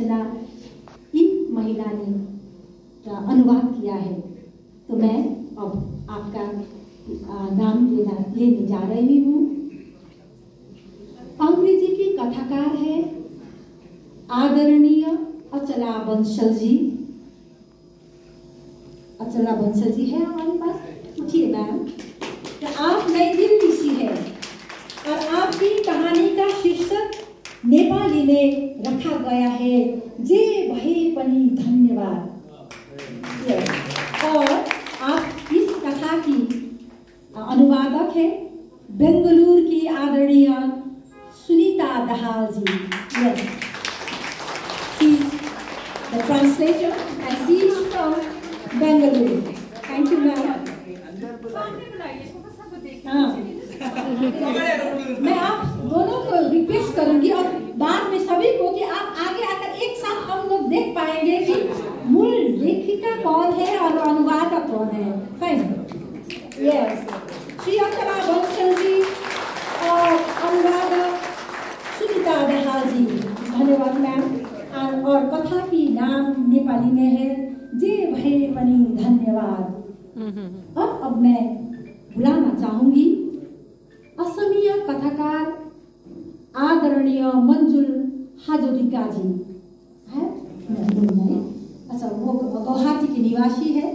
रचना इन महिला ने अनुवाद किया है। तो मैं अब आपका नाम लेने जा रही हूँ। अंग्रेजी की कथाकार है आदरणीय अचला बंसल जी। अचला बंसल जी है हमारे पास, पूछिए मैम। तो आप नई दिल्ली से है और आपकी कहानी का शीर्षक नेपाली में रखा गया है जे भए पनि धन्यवाद। और आप इस कथा की अनुवादक है बेंगलुरु की आदरणीय सुनीता दाहाल जी। Yes. She's the translator and she is from Bengaluru. Thank you, ma'am. मैं आप दोनों को रिक्वेस्ट करूंगी और बाद में सभी को कि आप आगे आकर एक साथ हम लोग देख पाएंगे कि मूल लेखिका कौन है और अनुवादक कौन है। फाइन। यस, श्री अचला बंसल जी और अनुवादक सुनीता दाहाल जी। धन्यवाद मैम। और कथा की नाम नेपाली में है जे भए पनि धन्यवाद। अब मैं बुलाना चाहूंगी असमीय कथाकार आदरणीय मंजुल हाजोरिका जी है। अच्छा, वो गुवाहाटी की निवासी है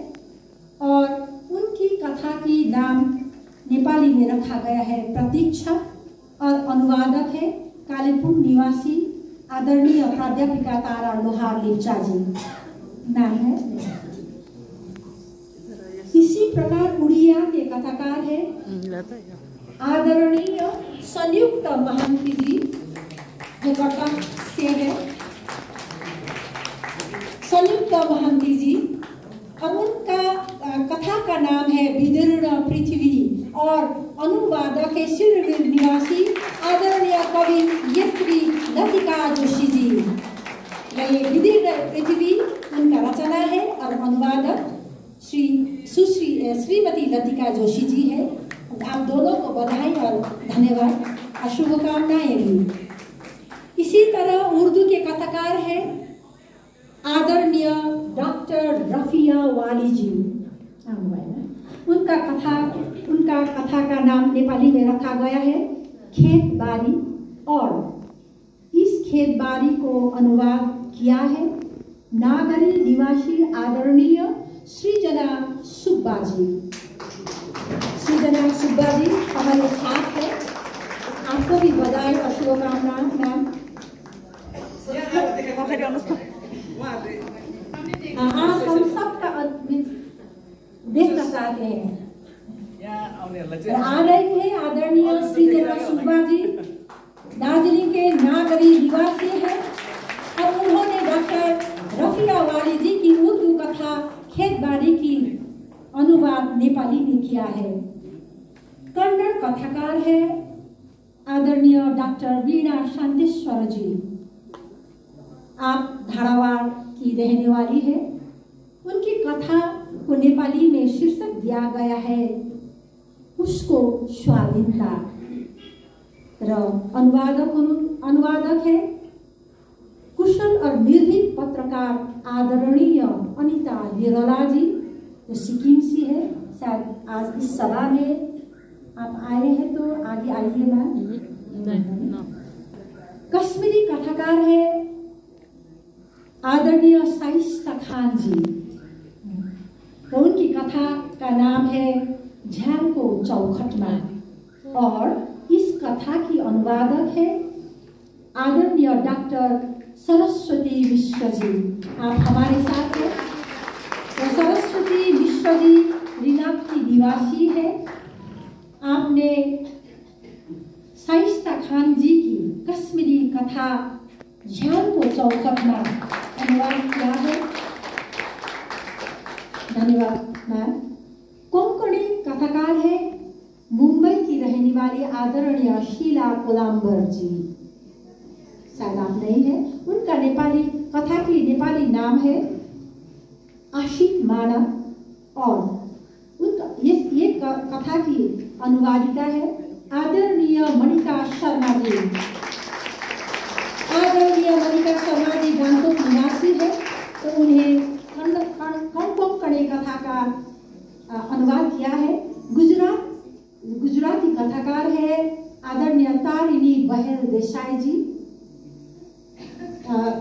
और उनकी कथा की नाम नेपाली में रखा गया है प्रतीक्षा और अनुवादक है कालीपुर निवासी आदरणीय प्राध्यापिका तारा लोहार लेप्चा जी नाम है। इसी प्रकार उड़िया के कथाकार है आदरणीय संयुक्त महंती जी जो कटक से है। संयुक्त महंती जी और उनका कथा का नाम है विदीर्ण पृथ्वी और अनुवादक है सिलगुड़ी निवासी आदरणीय कवि यत्री लतिका जोशी जी। ये विदीर्ण पृथ्वी उनका रचना है और अनुवादक श्रीमती लतिका जोशी जी है। आप दोनों को बधाई और धन्यवाद और शुभकामनाएं भी। इसी तरह उर्दू के कथाकार है आदरणीय डॉक्टर रफिया वाली जी। उनका कथा का नाम नेपाली में रखा गया है खेत बारी और इस खेत बारी को अनुवाद किया है नागरी निवासी आदरणीय सृजना सुब्बा जी। सृजना सुब्बा जी हमारे साथ है। आपको भी बधाई और शुभकामना मैम। आप हम सबका देखना चाहते हैं। आ रही है आदरणीय सृजना सुब्बा जी दार्जिलिंग के नागरी निवासी है और उन्होंने डॉक्टर रफिया वाली जी की उर्दू कथा खेतबाड़ी की अनुवाद नेपाली में किया है। कन्नड़ कथाकार है आदरणीय डॉक्टर वीणा शांतेश्वर जी। आप धारावाड़ की रहने वाली है। उनकी कथा को नेपाली में शीर्षक दिया गया है उसको स्वाधीनता। अनुवादक है कुशल और निर्भीक पत्रकार आदरणीय अनिता निरला जी जो सिक्किम से है। शायद आज इस सभा में आप आए हैं तो आगे आइए मैम। कश्मीरी कथाकार है आदरणीय शाइस्ता खान जी। तो उनकी कथा का नाम है झ्यालको चौखटमा और इस कथा की अनुवादक है आदरणीय डॉक्टर सरस्वती मिश्र जी। आप हमारे साथ हैं। तो सरस्वती मिश्र जी रिनाक की निवासी है। आपने शाइस्ता खान जी की कश्मीरी कथा झ्यालको चौखटमा अनुवाद किया है। धन्यवाद मैम। कोंकणी कथाकार है मुंबई की रहने वाली आदरणीय शीला कोलाम्बर जी। शायद आप नहीं है। उनका नेपाली कथा की नेपाली नाम है आशिक माना और उनका ये कथा की अनुवादिका है आदरणीय मणिका शर्मा जी। आदरणीय मणिका शर्मा जी गान्तोक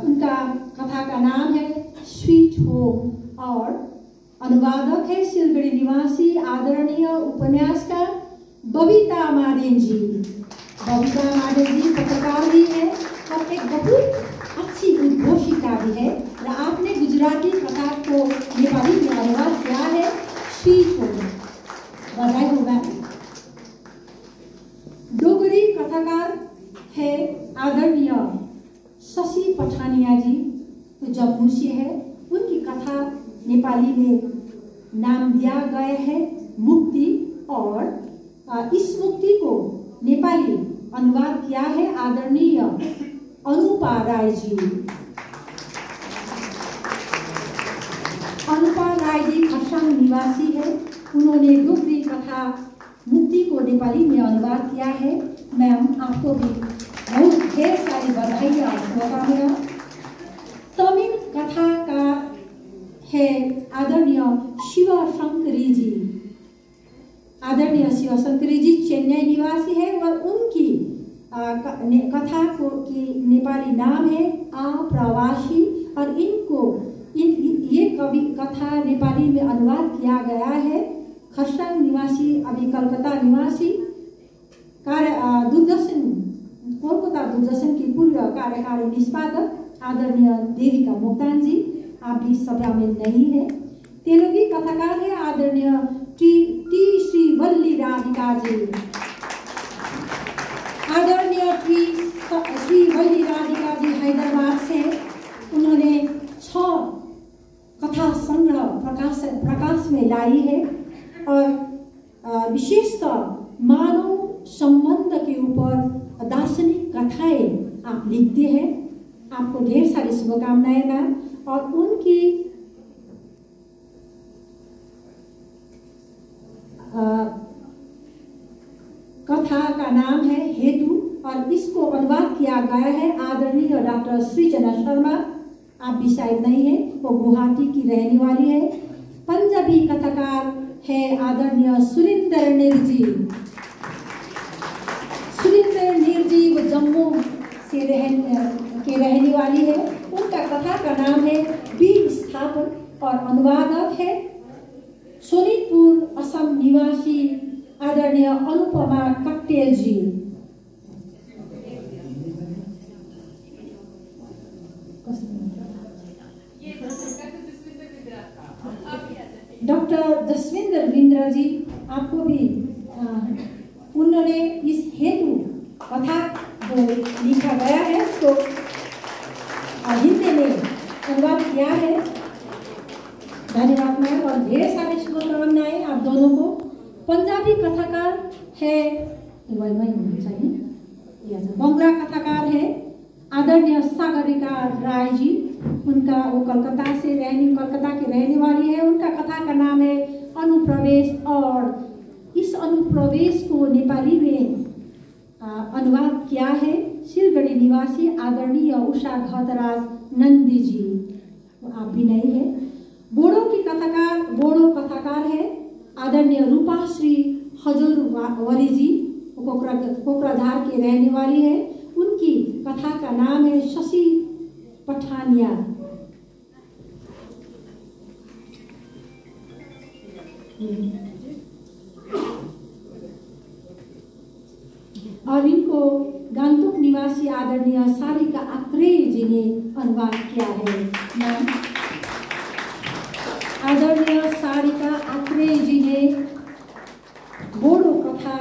उनका कथा का नाम है स्वीट होम और अनुवादक है सिलगढ़ी निवासी आदरणीय उपन्यासकार बबीता माडेन जी। बबीता माडेन जी पत्रकार भी है और एक बहुत अच्छी उद्घोषिका भी है और आपने गुजराती कथा को नेपाली में अनुवाद किया है स्वीट होम। बधाई हो मैम। डोगरी कथाकार है आदरणीय शशि पठानिया जी, तो जम्मू से है। उनकी कथा नेपाली में नाम दिया गया है मुक्ति और इस मुक्ति को नेपाली अनुवाद किया है आदरणीय अनुपा राय जी। अनुपा राय जी खरसाङ निवासी है। उन्होंने डोगरी कथा मुक्ति को नेपाली में अनुवाद किया है। मैम आपको भी बहुत ढेर सारी बधाई और शुभकामनाएं। तमिल कथा का है आदरणीय शिव शंकरी जी। आदरणीय शिव शंकरी जी चेन्नई निवासी है और उनकी कथा को की नेपाली नाम है आप्रवासी और ये कवि कथा नेपाली में अनुवाद किया गया है। खरसाङ निवासी अभी कलकत्ता निवासी दूरदर्शन कोलकाता दूरदर्शन की पूर्व कार्यकारी निष्पादक आदरणीय देविका मोक्तान जी, आप भी सभा में नहीं है। तेलुगी कथाकार है आदरणीय टी श्री वल्ली राधिका जी। आदरणीय श्री वल्ली राधिका जी हैदराबाद से। उन्होंने 6 कथा संग्रह प्रकाश में लाई है और विशेषतः मानव संबंध के ऊपर दार्शनिक कथाएं आप लिखते हैं। आपको ढेर सारी शुभकामनाएं मैम। और उनकी कथा का नाम है हेतु और इसको अनुवाद किया गया है आदरणीय डॉक्टर सृजना शर्मा। आप भी शायद नहीं है, वो गुवाहाटी की रहने वाली है। पंजाबी कथाकार है आदरणीय सुरिंदर नीर जी। सुरिंदर नीर जी वो जम्मू से रहने वाली है। उनका कथा का नाम है बीज स्थापन और अनुवादक है सोनितपुर असम निवासी आदरणीय अनुपमा कट्टेल जी। डॉक्टर जसविंदर बिंद्रा जी, आपको भी उन्होंने इस हेतु कथा जो लिखा गया है तो हिंदी में अनुवाद किया है। धन्यवाद मैम और ढेर सारी शुभकामनाएं आप दोनों को। पंजाबी कथाकार है बंगला कथाकार है आदरणीय सागरिका राय जी। उनका वो कलकत्ता के रहने वाली है। उनका कथा का नाम है अनुप्रवेश और इस अनुप्रवेश को नेपाली में अनुवाद किया है सिलगढ़ी निवासी आदरणीय उषा घतराज नंदी जी। आप भी नहीं है। बोडो कथाकार है आदरणीय रूपाश्री हजुरवली जी, कोकराझार के रहने वाली है। उनकी कथा का नाम है शशि पठानिया। और इनको गान्तोक निवासी आदरणीय सारिका आत्रेय जी ने अनुवाद किया है। आदरणीय सारिका आत्रेय जी ने बोडो कथा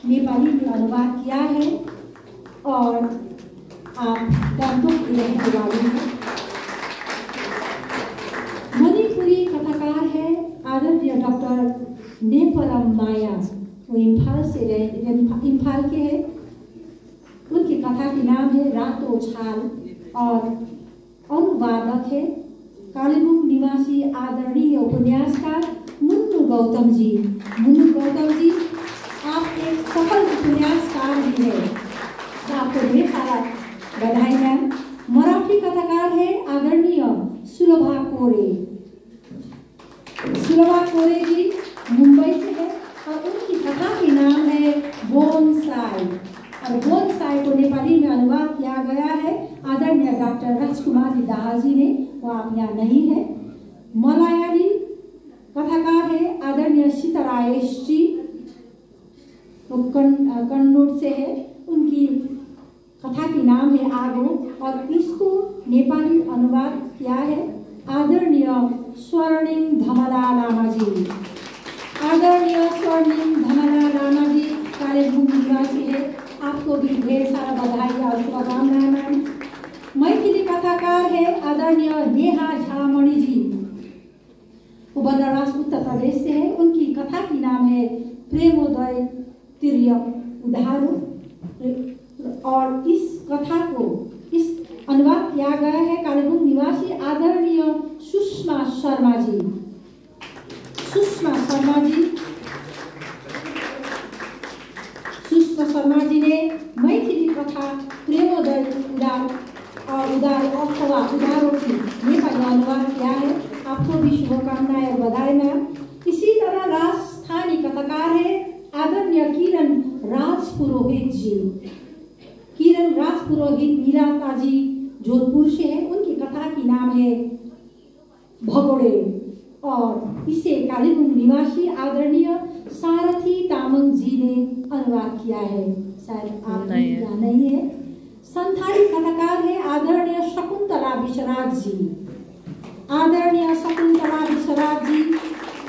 नेपाली में अनुवाद किया है और आप गान्तोक के रहने वाले हैं। मणिपुरी कथाकार है आदरणीय डॉक्टर नेपालम माया, वो इम्फाल के हैं। उनकी कथा के नाम है रातो छाल और अनुवादक है कालेबुङ निवासी आदरणीय उपन्यासकार मुन्नु गौतम जी। मुन्नु गौतम जी, आप एक सफल उपन्यासकार भी है, आपको ढेर सारा बधाई मैम। मराठी कथाकार है आदरणीय सुलभा कोरे। सुलभा कोरे जी मुंबई से है और उनकी कथा के नाम है बोनसाई और बोनसाई को नेपाली में अनुवाद किया गया है आदरणीय डॉक्टर डॉक्टर राजकुमारी दाहाजी ने, वो आप यहाँ नहीं है। मलयाली कथाकार है आदरणीय सीतारायेश जी, वो कन्नौज से है। उनकी कथा की नाम है आगो, और इसको नेपाली अनुवाद किया है आदरणीय स्वर्णिम धमला लामाजी। आदरणीय स्वर्णिम धमला लामाजी कालेबुङ निवासी है, आपको भी ढेर सारा बधाई और शुभकामनाएं मैम। मैथिली कथाकार है आदरणीय नेहा झामणी जी, वो बदरवास उत्तर प्रदेश से है। उनकी कथा की नाम है प्रेमोदय तिर्य उधारो, और इस कथा को इस अनुवाद किया गया है कालेबुङ निवासी आदरणीय सुषमा शर्मा जी। सुषमा शर्मा जी ने मैथिली कथा प्रेमोदय उदार अथवा उदारों की नेपाली अनुवाद किया है। आपको भी शुभकामनाएं और बधाई मैम। इसी तरह राजस्थानी कथाकार है आदरणीय किरण राजपुरोहित जी। किरण राजपुरोहित मीराता जी जोधपुर से है। उनकी कथा की नाम है भगोड़े, और इसे कालेबुङ निवासी आदरणीय सारथी तामाङ जी ने अनुवाद किया है। शायद आप यहाँ नहीं है। संथाली कथाकार है आदरणीय शकुन्तला विश्वराज जी। आदरणीय शकुन्तला विश्वराज जी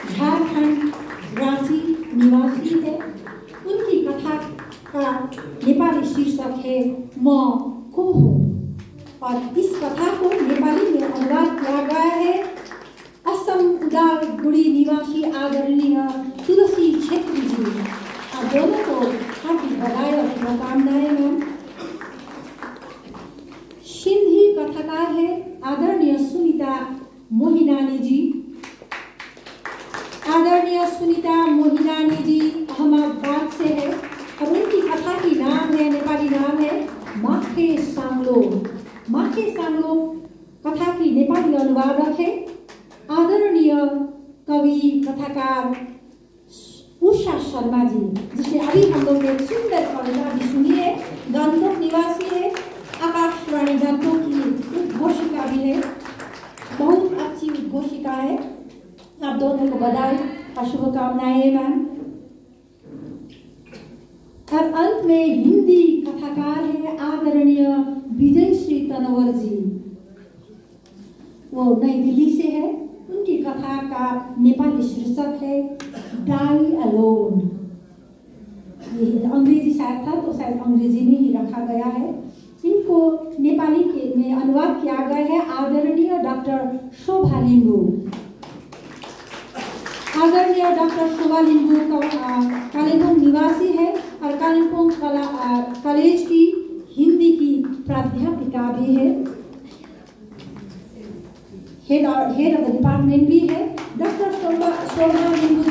झारखंड रांची निवासी है। उनकी कथा का नेपाली शीर्षक है म को हूँ, और इस कथा को नेपाली में अनुवाद किया गया है असम उदालगुडी निवासी आदरणीय तुलसी छेत्री जी। आप दोनों को हार्दिक बधाई और शुभकामनाएं मैम। सिंधी कथाकार है आदरणीय सुनीता मोहिनानी जी। आदरणीय सुनीता मोहिनानी जी अहमदाबाद से है, और उनकी कथा की नाम है, नेपाली नाम है माखे सांगलो। माखे सांगलो कथा की नेपाली अनुवादक है आदरणीय कवि कथाकार उषा शर्मा जी, जिसे अभी हम लोग एक सुंदर कविता भी सुनी है। गान्तोक निवासी है, आकाशवाणी गान्तोक की उद्घोषिका भी है, बहुत अच्छी उद्घोषिका है। आप दोनों को बधाई और शुभकामनाएं मैम। और अंत में हिंदी कथाकार है आदरणीय विजय श्री तनवर जी, वो नई दिल्ली से है। उनकी कथा का नेपाली शीर्षक है डाई अलोन। ये अंग्रेजी शायद था, तो शायद अंग्रेजी में ही रखा गया है। इनको नेपाली के में अनुवाद किया गया है आदरणीय डॉक्टर शोभा लिंबू। आदरणीय डॉक्टर शोभा लिंबू कालेबुङ निवासी है, और कालिम्पोङ कॉलेज की हिंदी की प्राध्यापिका भी है, हेड ऑफ द डिपार्टमेंट भी है। डॉक्टर शोभा लिंबू